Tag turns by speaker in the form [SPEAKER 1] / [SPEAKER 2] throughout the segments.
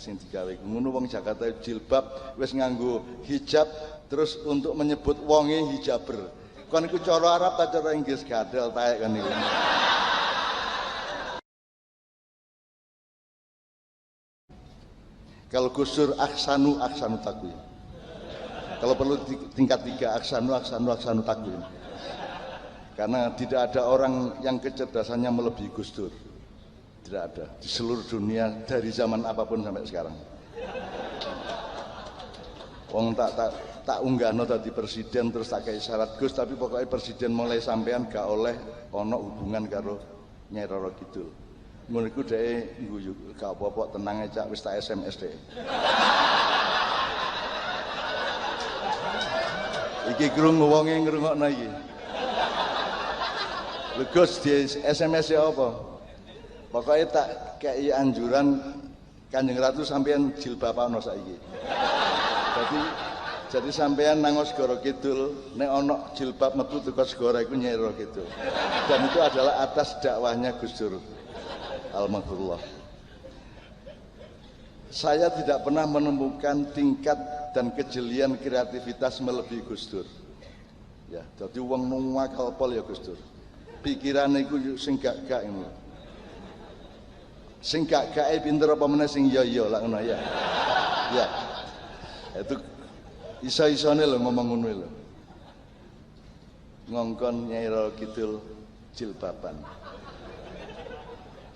[SPEAKER 1] sing digawe. Ngono wong Jakarta jilbab wis nganggo hijab terus untuk menyebut wonge hijaber. Kon iku cara Arab ta cara Inggris gadel taek kan iku. Kalau Gusdur aksanu takwim. Kalau perlu tingkat 3 aksanu takwim. Karena tidak ada orang yang kecerdasannya melebihi Gusdur. Tidak ada di seluruh dunia dari zaman apapun sampai sekarang. Wong tak unggahno dadi presiden terus tak kei syarat Gus, tapi pokoknya presiden mulai sampean gak oleh ono hubungan karo Nyai Roro Kidul. Ngono iku dhek guyu, gak apa-apa tenang aja wis tak SMS dhek. Iki krungu wonge ngrungokno iki. Lho Gus di SMS ya apa? Pokoknya tak kei anjuran Kanjeng Ratu sampean jilbaban saiki. Jadi sampean nang Segara Kidul nek ana jilbab metu teko segara iku Nyai Roro Kidul. Dan itu adalah atas dakwahnya Gus Dur Almarhumullah. Saya tidak pernah menemukan tingkat dan kejelian kreativitas melebihi Gus Dur. Ya, dadi wong nuwakal pol ya Gus Dur. Pikirane iku sing gak ngono. Sing gak pinter apa meneh sing iya lak ngono ya. Ya. Itu iso-isone lho ngomong ngono lho. Ngongkon Nyai Roro Kidul jilbaban.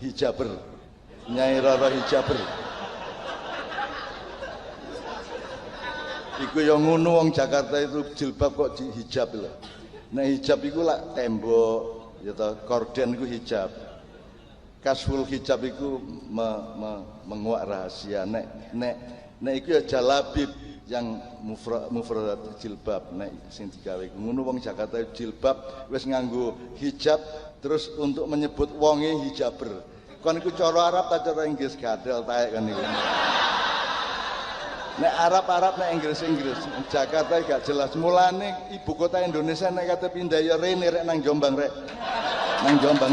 [SPEAKER 1] Hijaber. Nyai Roro hijaber. Iku yang ngono wong Jakarta itu jilbab kok hijab lho. Nek hijab iku lak tembok ya to, korden iku hijab. Kasful hijab iku menguak rahasia. Nek iku ya jalabib yang mufradat jilbab nek sing digawe. Ngono wong Jakarta jilbab wis nganggo hijab terus untuk menyebut wonge hijaber. Kon iku cara Arab ta cara Inggris gadel taek kan iku. Nek Arab nek Inggris. Jakarta gak jelas. Mulane ibu kota Indonesia nek kate pindah ya rene rek nang Jombang rek. Nang Jombang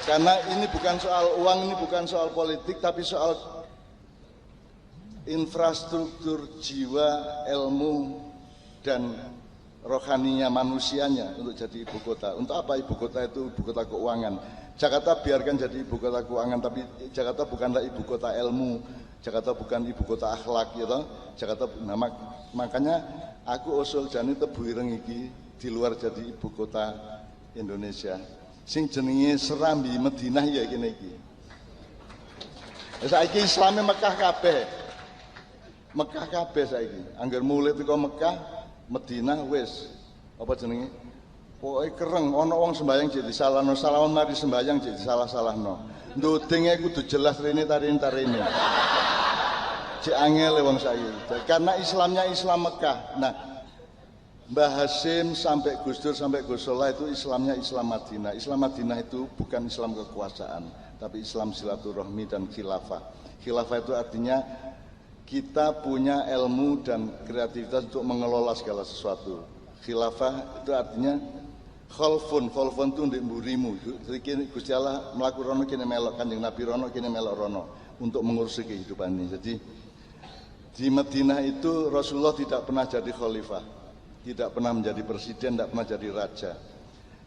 [SPEAKER 1] Karena ini bukan soal uang, ini bukan soal politik, tapi soal infrastruktur jiwa, ilmu, dan rohaninya manusianya untuk jadi ibu kota. Untuk apa ibu kota itu ibu kota keuangan? Jakarta biarkan jadi ibu kota keuangan, tapi Jakarta bukanlah ibu kota ilmu, Jakarta bukan ibu kota akhlak, gitu. Jakarta, nah, makanya aku usul jani tebu ireng iki di luar jadi ibu kota Indonesia. Sing jenenge Serambi Madinah ya kene iki. Saiki Islame Mekah kabeh. Mekah kabeh saiki. Angger mulih teko Mekah, Madinah wis apa jenenge? Pokoke kereng ana wong sembayang jadi salahno, salawan mari sembayang jadi salah-salahno. Ndudenge kudu jelas rene tarine. Cek angel wong saiki. Karena Islamnya Islam Mekah. Nah, Mbah Hasim sampai Gus Dur sampai Gus Solah itu Islamnya Islam Madinah. Islam Madinah itu bukan Islam kekuasaan, tapi Islam silaturahmi dan khilafah. Khilafah itu artinya kita punya ilmu dan kreativitas untuk mengelola segala sesuatu. Khilafah itu artinya khalfun itu ndek mburimu. Jadi Gusti Allah mlaku rono kene melok, Kanjeng Nabi rono kene melok rono untuk mengurusi kehidupan ini. Jadi di Madinah itu Rasulullah tidak pernah jadi khalifah. Tidak pernah menjadi presiden, tidak pernah jadi raja.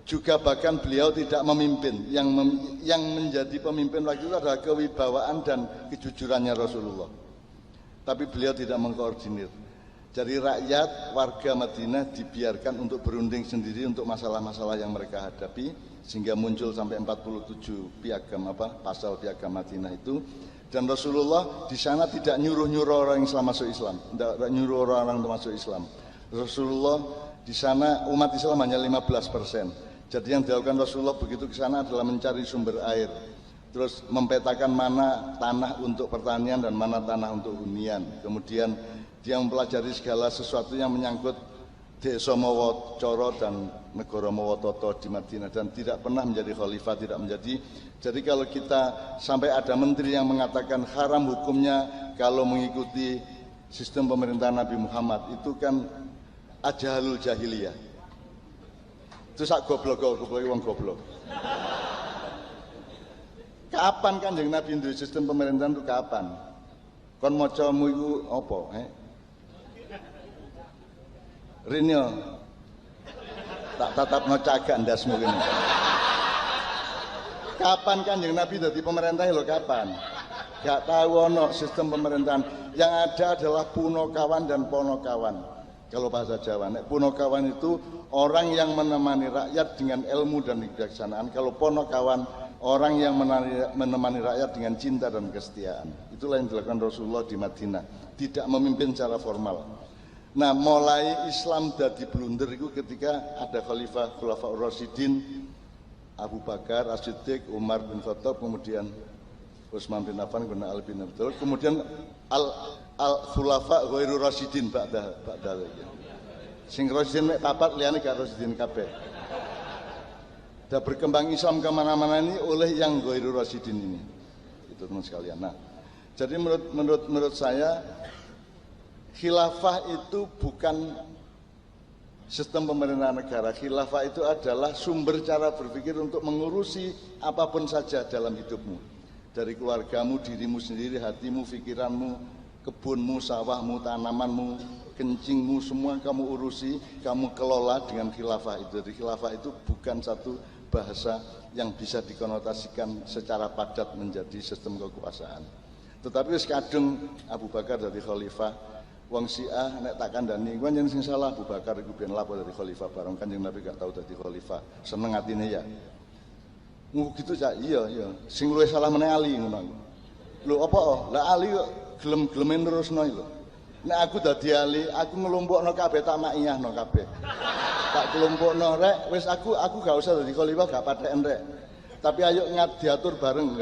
[SPEAKER 1] Juga bahkan beliau tidak memimpin. Yang menjadi pemimpin waktu itu adalah kewibawaan dan kejujurannya Rasulullah. Tapi beliau tidak mengkoordinir. Jadi rakyat, warga Madinah dibiarkan untuk berunding sendiri untuk masalah-masalah yang mereka hadapi. Sehingga muncul sampai 47 piagam pasal piagam Madinah itu. Dan Rasulullah di sana tidak nyuruh-nyuruh orang Islam masuk Islam. Tidak nyuruh orang untuk masuk Islam. Rasulullah di sana umat Islam hanya 15%. Jadi yang dilakukan Rasulullah begitu ke sana adalah mencari sumber air, terus mempetakan mana tanah untuk pertanian dan mana tanah untuk hunian. Kemudian dia mempelajari segala sesuatu yang menyangkut Desa Mawacoro dan Negara Mawatoto di Madinah dan tidak pernah menjadi khalifah, tidak menjadi. Jadi kalau kita sampai ada menteri yang mengatakan haram hukumnya kalau mengikuti sistem pemerintahan Nabi Muhammad itu kan ajalul jahiliyah. Itu sak goblok wong goblok. Kapan Kanjeng Nabi duwe sistem pemerintahan itu kapan? Kon macamu iku apa, Rinyo tak tatapno cagak ndasmu kene. Kapan Kanjeng Nabi dadi pemerintah lho kapan? Gak tahu ono sistem pemerintahan. Yang ada adalah punokawan dan ponokawan. Kalau bahasa Jawa, punokawan itu orang yang menemani rakyat dengan ilmu dan kebijaksanaan. Kalau ponokawan, orang yang menemani rakyat dengan cinta dan kesetiaan. Itulah yang dilakukan Rasulullah di Madinah. Tidak memimpin secara formal. Nah, mulai Islam dadi blunder itu ketika ada Khulafaur Rasyidin, Abu Bakar, As-Siddiq, Umar bin Khattab, kemudian Utsman bin Affan, kemudian Ali bin Abi Thalib, kemudian al-khulafa ghairu rasyidin ba'da lagi. Sing rasyidin mek papat liyane gak rasyidin kabeh. Dan berkembang Islam kemana-mana ini oleh yang ghairu rasyidin ini. Itu teman sekalian. Nah, jadi menurut saya khilafah itu bukan sistem pemerintahan negara. Khilafah itu adalah sumber cara berpikir untuk mengurusi apapun saja dalam hidupmu. Dari keluargamu, dirimu sendiri, hatimu, pikiranmu, kebunmu, sawahmu, tanamanmu, kencingmu, semua kamu urusi, kamu kelola dengan khilafah itu. Jadi khilafah itu bukan satu bahasa yang bisa dikonotasikan secara padat menjadi sistem kekuasaan. Tetapi kadung Abu Bakar dari khalifah, wong Syiah nek tak kandhani kuwi yen sing salah Abu Bakar iku ben lapo dari khalifah bareng Kanjeng Nabi gak tau dadi khalifah. Seneng atine ya. Gitu cak, iya. Sing luwih salah meneh Ali ngono. Lho apa? Lah Ali kok gelem-geleme nerusno lho. Nek aku dadi Ali, aku ngelompokno kabeh tak makiyahno kabeh. Tak kelompokno rek, wis aku gak usah dadi khalifah gak patheken rek. Tapi ayo diatur bareng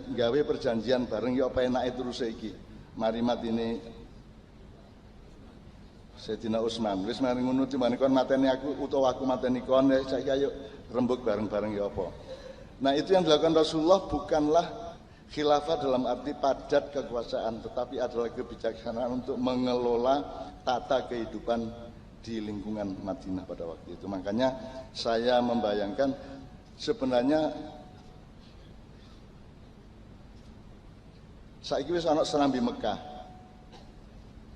[SPEAKER 1] gawe perjanjian bareng ya apa enake terus iki. Mari matine Sayyidina Utsman. Wis mari ngono dimane kon mateni aku utawa aku mateni kon, saiki ayo rembug bareng-bareng ya apa. Nah, itu yang dilakukan Rasulullah bukanlah khilafah dalam arti padat kekuasaan, tetapi adalah kebijaksanaan untuk mengelola tata kehidupan di lingkungan Madinah pada waktu itu. Makanya saya membayangkan sebenarnya saiki wis ana serambi Mekah,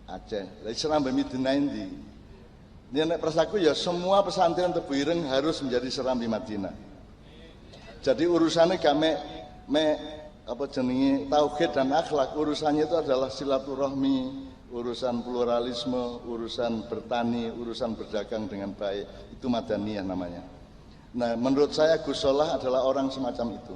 [SPEAKER 1] Aceh, lha serambi Madinah ndi? Nek prasaku ya semua pesantren Tebu Ireng harus menjadi serambi Madinah. Jadi urusannya gak tauhid dan akhlak, urusannya itu adalah silaturahmi, urusan pluralisme, urusan bertani, urusan berdagang dengan baik. Itu Madaniyah namanya. Nah, menurut saya Gus Solah adalah orang semacam itu.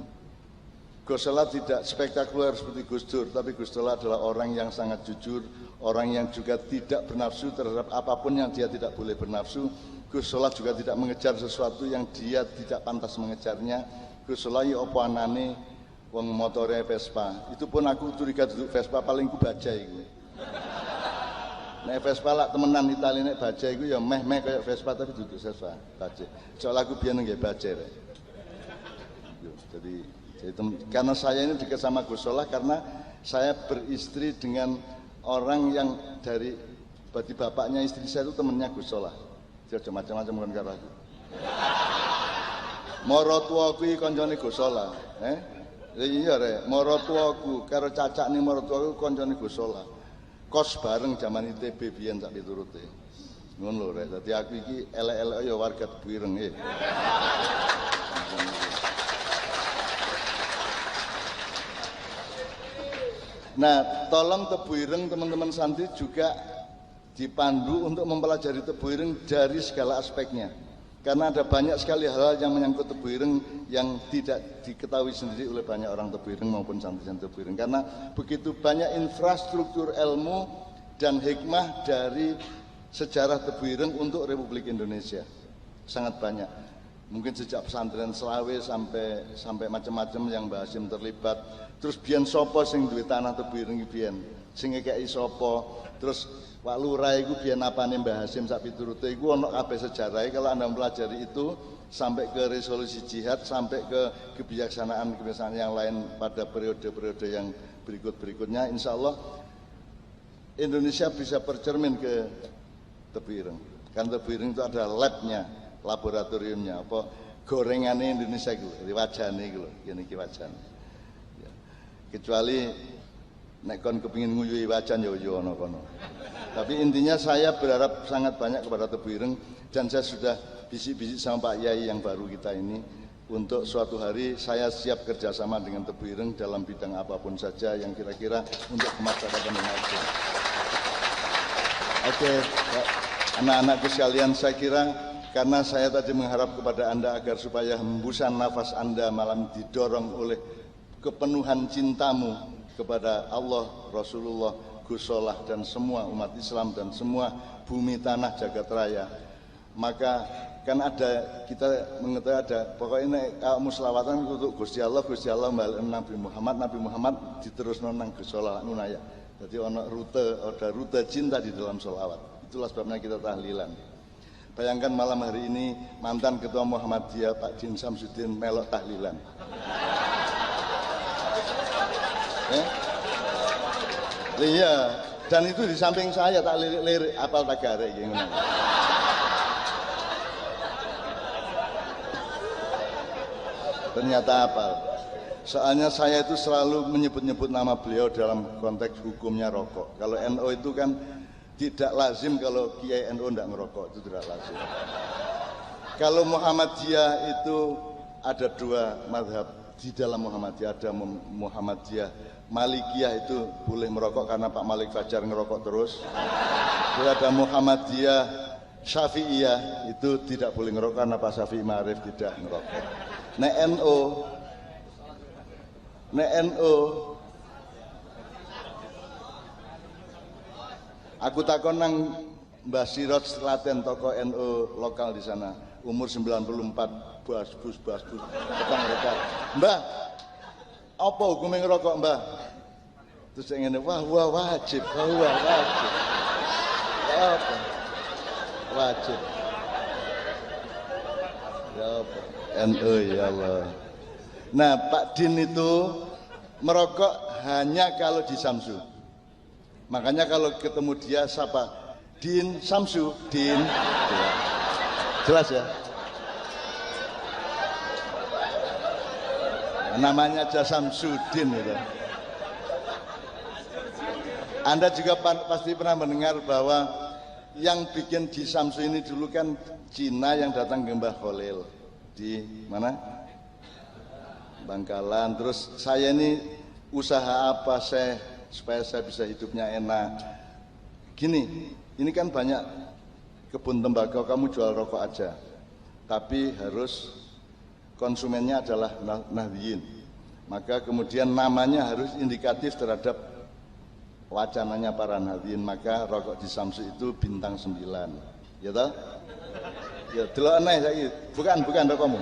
[SPEAKER 1] Gus Solah tidak spektakuler seperti Gus Dur, tapi Gus Solah adalah orang yang sangat jujur, orang yang juga tidak bernafsu terhadap apapun yang dia tidak boleh bernafsu. Gus Solah juga tidak mengejar sesuatu yang dia tidak pantas mengejarnya. Gus Solah ya apa anane wong motore Vespa. Itu pun aku curiga duduk Vespa paling ku baja iku. Nek Vespa lak temenan Itali nek baja iku ya meh-meh kayak Vespa tapi duduk Vespa, baja. Soalnya aku biyen nggih baja rek. Jadi karena saya ini dekat sama Gus Solah karena saya beristri dengan orang yang dari berarti bapaknya istri saya itu temennya Gus Solah. Dia macam-macam bukan karo aku. Mara tuaku iki kancane Gus Solah, Iya rek, mara tuaku karo cacakne mara tuaku kancane Gus Solah. Kos bareng zaman ITB biyen sak piturute. Ngono lho rek, dadi aku iki elek-elek ya warga Tebu Ireng nggih. Nah, tolong Tebu Ireng teman-teman santri juga dipandu untuk mempelajari Tebu Ireng dari segala aspeknya. Karena ada banyak sekali hal-hal yang menyangkut Tebu Ireng yang tidak diketahui sendiri oleh banyak orang Tebu Ireng maupun santri-santri Tebu Ireng. Karena begitu banyak infrastruktur ilmu dan hikmah dari sejarah Tebu Ireng untuk Republik Indonesia. Sangat banyak. Mungkin sejak pesantren Selawe sampai macam-macam yang Mbah Hasyim terlibat. Terus biyen sapa sing duwe tanah Tebu Ireng biyen? Sing ngekeki sapa? Terus Pak Lurah iku biyen apane Mbah Hasyim sak piturute iku ana kabeh sejarahe. Kalau Anda mempelajari itu sampai ke resolusi jihad, sampai ke kebijaksanaan yang lain pada periode-periode yang berikut-berikutnya, insya Allah Indonesia bisa bercermin ke Tebu Ireng. Karena Tebu Ireng itu ada labnya, laboratoriumnya, apa gorengannya Indonesia itu, wajahnya itu, ini wajahnya. Kecuali nek kon kepingin nguyuhi wajan ya ono kono. Tapi intinya saya berharap sangat banyak kepada Tebu Ireng, dan saya sudah bisik-bisik sama Pak Yai yang baru kita ini untuk suatu hari saya siap kerjasama dengan Tebu Ireng dalam bidang apapun saja yang kira-kira untuk kemaslahatan umat. Oke, anak-anakku sekalian, saya kira karena saya tadi mengharap kepada Anda agar supaya hembusan nafas Anda malam didorong oleh kepenuhan cintamu kepada Allah, Rasulullah, Gus Solah dan semua umat Islam dan semua bumi tanah jagat raya. Maka kan ada, kita mengetahui ada pokoknya kamu selawatan untuk Gusti Allah balik Nabi Muhammad diterus nang Gus Solah nunaya. Jadi ada rute cinta di dalam selawat. Itulah sebabnya kita tahlilan. Bayangkan malam hari ini mantan Ketua Muhammadiyah Pak Din Samsudin melok tahlilan. Iya, dan itu di samping saya tak lirik-lirik apal tagare gitu. Ternyata apal. Soalnya saya itu selalu menyebut-nyebut nama beliau dalam konteks hukumnya rokok. Kalau NU itu kan tidak lazim kalau Kiai NU tidak ngerokok, itu tidak lazim. Kalau Muhammadiyah itu ada dua madhab. Di dalam Muhammadiyah ada Muhammadiyah Malikiyah, itu boleh merokok karena Pak Malik Fajar ngerokok terus. Terus ada Muhammadiyah Syafi'iyah, itu tidak boleh ngerokok karena Pak Syafi'i Ma'arif tidak ngerokok. Nek NU aku takon nang Mbah Sirot Slaten, tokoh NU lokal di sana, umur 94, basbus petang rekar. Mbah, apa hukumnya ngerokok, Mbah? Terus saya ngene, wah wajib. Apa? Wajib. Ya apa? NU ya Allah. Nah, Pak Din itu merokok hanya kalau di Samsu. Makanya kalau ketemu dia siapa? Din Samsu, Din. Ya. Jelas ya? Namanya aja Samsudin itu. Anda juga pasti pernah mendengar bahwa yang bikin di Samsu ini dulu kan Cina yang datang ke Mbah Khalil di mana? Bangkalan. Terus saya ini usaha apa supaya saya bisa hidupnya enak. Gini, ini kan banyak kebun tembakau, kamu jual rokok aja, tapi harus konsumennya adalah Nahdliyin. Maka kemudian namanya harus indikatif terhadap wacananya para Nahdliyin. Maka rokok di Samsu itu bintang 9. Ya toh? Ya delok aneh saiki. Bukan rokokmu.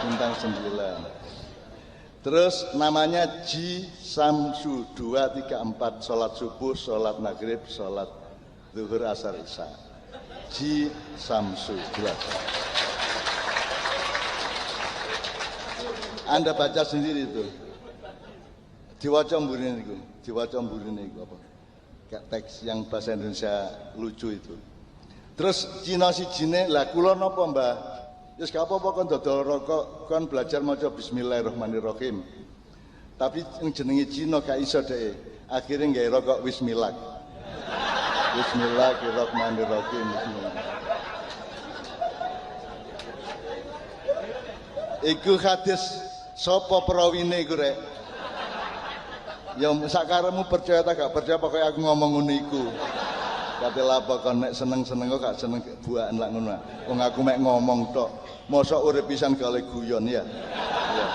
[SPEAKER 1] Bintang 9. Terus namanya Ji Samsu 2, 3, 4, sholat subuh, sholat maghrib, sholat zuhur, asar, isya. Ji Samsu, jelas. Anda baca sendiri itu. Diwaca mburine niku apa? Kayak teks yang bahasa Indonesia lucu itu. Terus Cina sijine, lah kula napa, Mbah? Wis gak apa-apa kon dodol rokok, kon belajar maca bismillahirrahmanirrahim. Tapi yang jenenge Cina gak iso dhek. Akhire nggawe rokok Wismillah. Bismillahirrahmanirrahim. Iku hadis sapa perawine iku rek? Ya sakaremu percaya ta gak percaya, pokoknya aku ngomong ngono iku. Kate lapo kon nek seneng-seneng kok gak seneng buakan lak ngono. Wong aku mek ngomong tok. Mosok urip pisan kale guyon ya. Ya.